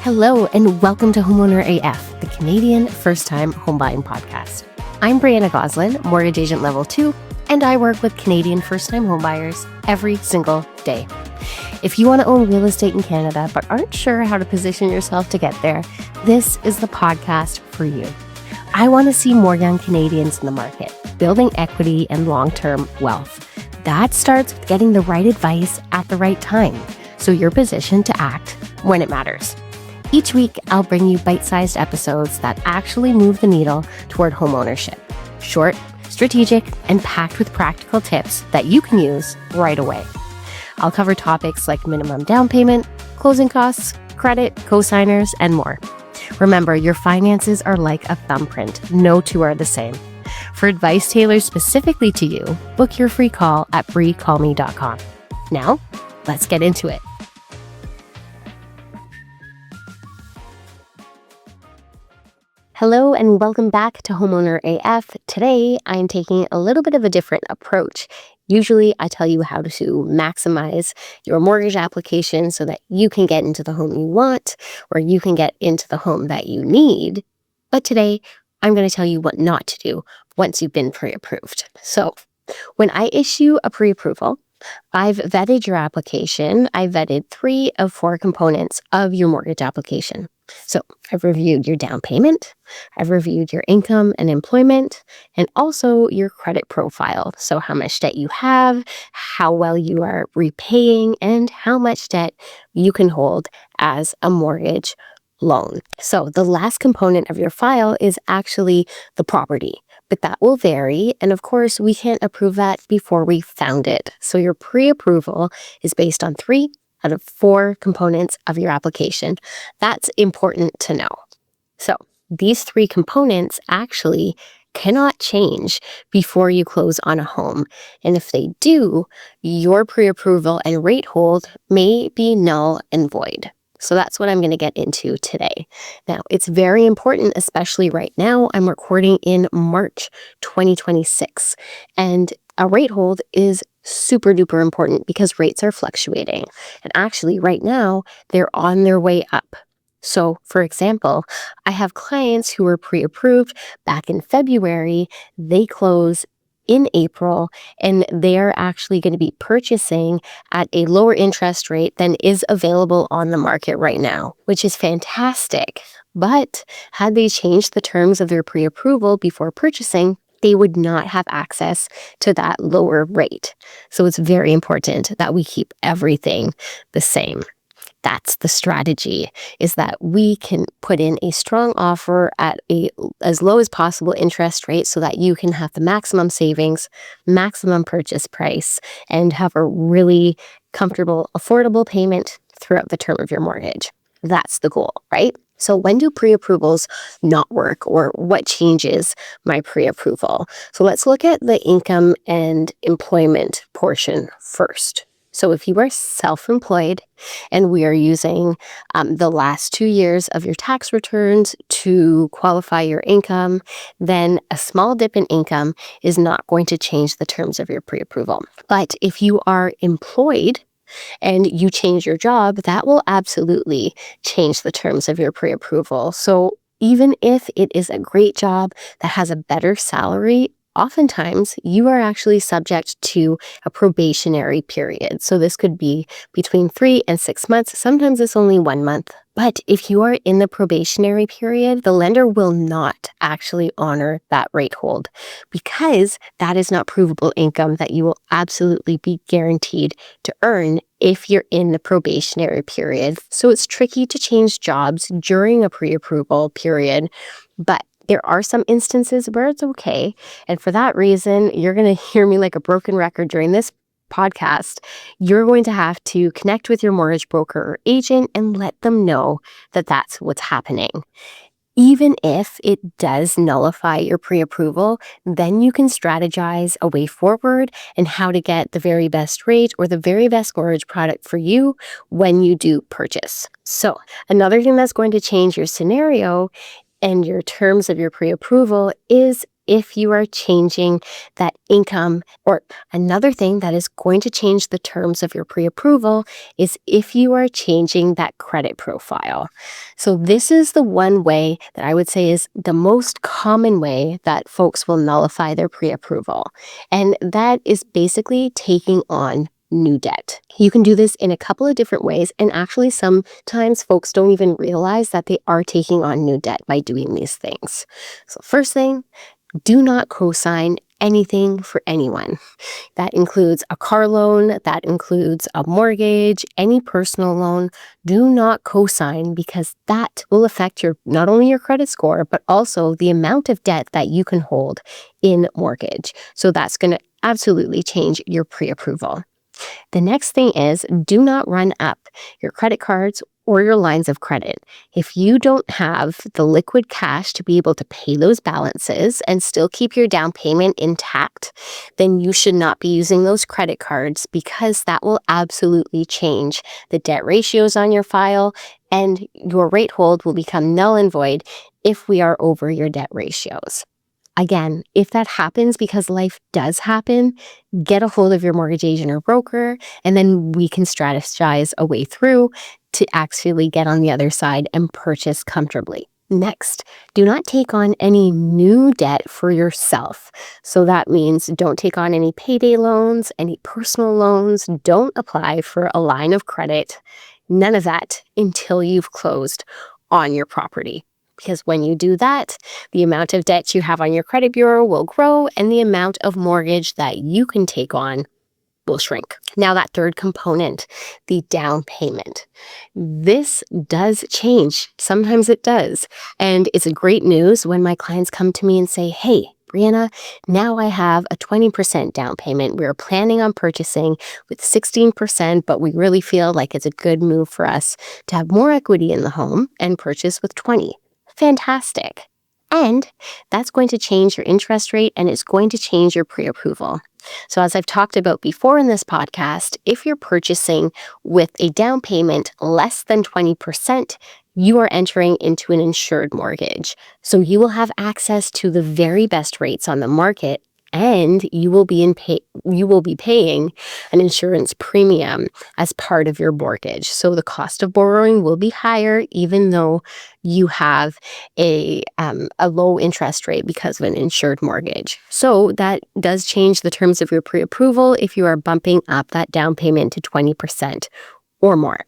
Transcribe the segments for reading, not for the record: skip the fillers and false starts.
Hello, and welcome to Homeowner AF, the Canadian first-time home buying podcast. I'm Brianna Goslin, mortgage agent level 2, and I work with Canadian first-time homebuyers every single day. If you want to own real estate in Canada but aren't sure how to position yourself to get there, this is the podcast for you. I want to see more young Canadians in the market, building equity and long-term wealth. That starts with getting the right advice at the right time, so you're positioned to act when it matters. Each week, I'll bring you bite-sized episodes that actually move the needle toward homeownership. Short, strategic, and packed with practical tips that you can use right away. I'll cover topics like minimum down payment, closing costs, credit, co-signers, and more. Remember, your finances are like a thumbprint. No two are the same. For advice tailored specifically to you, book your free call at briecallme.com. Now, let's get into it. Hello and welcome back to Homeowner AF. Today, I'm taking a little bit of a different approach. Usually, I tell you how to maximize your mortgage application so that you can get into the home you want or you can get into the home that you need. But today, I'm going to tell you what not to do once you've been pre-approved. So, when I issue a pre-approval, I've vetted your application. I vetted 3 of 4 components of your mortgage application. So I've reviewed your down payment, I've reviewed your income and employment, and also your credit profile. So how much debt you have, how well you are repaying, and how much debt you can hold as a mortgage loan. So the last component of your file is actually the property, but that will vary. And of course, we can't approve that before we found it. So your pre-approval is based on 3 out of 4 components of your application. That's important to know. So these 3 components actually cannot change before you close on a home. And if they do, your pre-approval and rate hold may be null and void. So that's what I'm going to get into today. Now, it's very important, especially right now. I'm recording in March 2026, and a rate hold is super duper important because rates are fluctuating. And actually, right now, they're on their way up. So, for example, I have clients who were pre-approved back in February. They close in April, and they're actually going to be purchasing at a lower interest rate than is available on the market right now, which is fantastic. But had they changed the terms of their pre-approval before purchasing, they would not have access to that lower rate. So it's very important that we keep everything the same. That's the strategy, is that we can put in a strong offer at as low as possible interest rate so that you can have the maximum savings, maximum purchase price, and have a really comfortable, affordable payment throughout the term of your mortgage. That's the goal, right? So when do pre-approvals not work, or what changes my pre-approval? So let's look at the income and employment portion first. So if you are self-employed and we are using the last 2 years of your tax returns to qualify your income, then a small dip in income is not going to change the terms of your pre-approval. But if you are employed and you change your job, that will absolutely change the terms of your pre-approval. So even if it is a great job that has a better salary, oftentimes you are actually subject to a probationary period. So this could be between 3 and 6 months. Sometimes it's only 1 month. But if you are in the probationary period, the lender will not actually honor that rate hold because that is not provable income that you will absolutely be guaranteed to earn if you're in the probationary period. So it's tricky to change jobs during a pre-approval period, but there are some instances where it's okay. And for that reason, you're going to hear me like a broken record during this podcast. You're going to have to connect with your mortgage broker or agent and let them know that that's what's happening. Even if it does nullify your pre-approval, then you can strategize a way forward and how to get the very best rate or the very best mortgage product for you when you do purchase. So another thing that's going to change your scenario and your terms of your pre-approval is if you are changing that income. Or another thing that is going to change the terms of your pre-approval is if you are changing that credit profile. So this is the one way that I would say is the most common way that folks will nullify their pre-approval. And that is basically taking on new debt. You can do this in a couple of different ways, and actually sometimes folks don't even realize that they are taking on new debt by doing these things. So first thing, do not co-sign anything for anyone. That includes a car loan, that includes a mortgage, any personal loan. Do not co-sign, because that will affect not only your credit score, but also the amount of debt that you can hold in mortgage. So that's going to absolutely change your pre-approval. The next thing is, do not run up your credit cards or your lines of credit. If you don't have the liquid cash to be able to pay those balances and still keep your down payment intact, then you should not be using those credit cards, because that will absolutely change the debt ratios on your file, and your rate hold will become null and void if we are over your debt ratios. Again, if that happens, because life does happen, get a hold of your mortgage agent or broker, and then we can strategize a way through to actually get on the other side and purchase comfortably. Next, do not take on any new debt for yourself. So that means don't take on any payday loans, any personal loans, don't apply for a line of credit, none of that until you've closed on your property. Because when you do that, the amount of debt you have on your credit bureau will grow, and the amount of mortgage that you can take on will shrink. Now, that third component, the down payment. This does change. Sometimes it does. And it's a great news when my clients come to me and say, hey, Brianna, now I have a 20% down payment. We're planning on purchasing with 16%, but we really feel like it's a good move for us to have more equity in the home and purchase with 20%. Fantastic. And that's going to change your interest rate, and it's going to change your pre-approval. So as I've talked about before in this podcast, if you're purchasing with a down payment less than 20%, you are entering into an insured mortgage. So you will have access to the very best rates on the market, and you will be paying an insurance premium as part of your mortgage. So the cost of borrowing will be higher, even though you have a low interest rate because of an insured mortgage. So that does change the terms of your pre-approval if you are bumping up that down payment to 20% or more.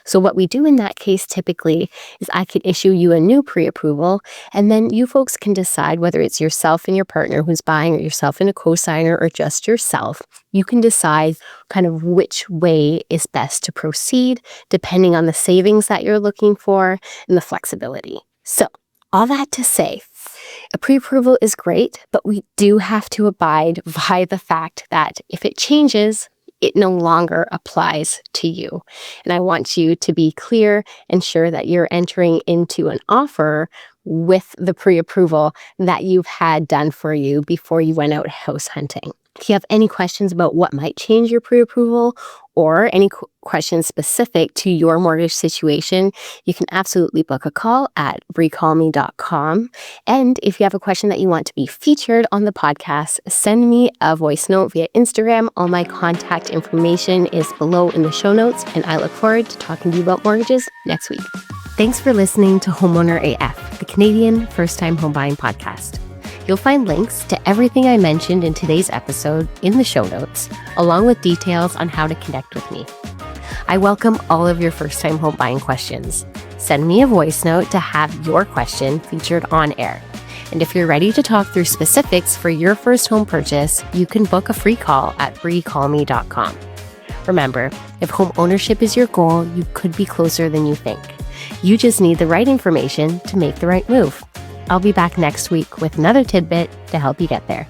So what we do in that case typically is I could issue you a new pre-approval, and then you folks can decide whether it's yourself and your partner who's buying, or yourself and a co-signer, or just yourself. You can decide kind of which way is best to proceed, depending on the savings that you're looking for and the flexibility. So all that to say, a pre-approval is great, but we do have to abide by the fact that if it changes, it no longer applies to you. And I want you to be clear and sure that you're entering into an offer with the pre-approval that you've had done for you before you went out house hunting. If you have any questions about what might change your pre-approval, or any questions specific to your mortgage situation, you can absolutely book a call at recallme.com. And if you have a question that you want to be featured on the podcast, send me a voice note via Instagram. All my contact information is below in the show notes, and I look forward to talking to you about mortgages next week. Thanks for listening to Homeowner AF, the Canadian first-time home buying podcast. You'll find links to everything I mentioned in today's episode in the show notes, along with details on how to connect with me. I welcome all of your first-time home buying questions. Send me a voice note to have your question featured on air. And if you're ready to talk through specifics for your first home purchase, you can book a free call at recallme.com. Remember, if home ownership is your goal, you could be closer than you think. You just need the right information to make the right move. I'll be back next week with another tidbit to help you get there.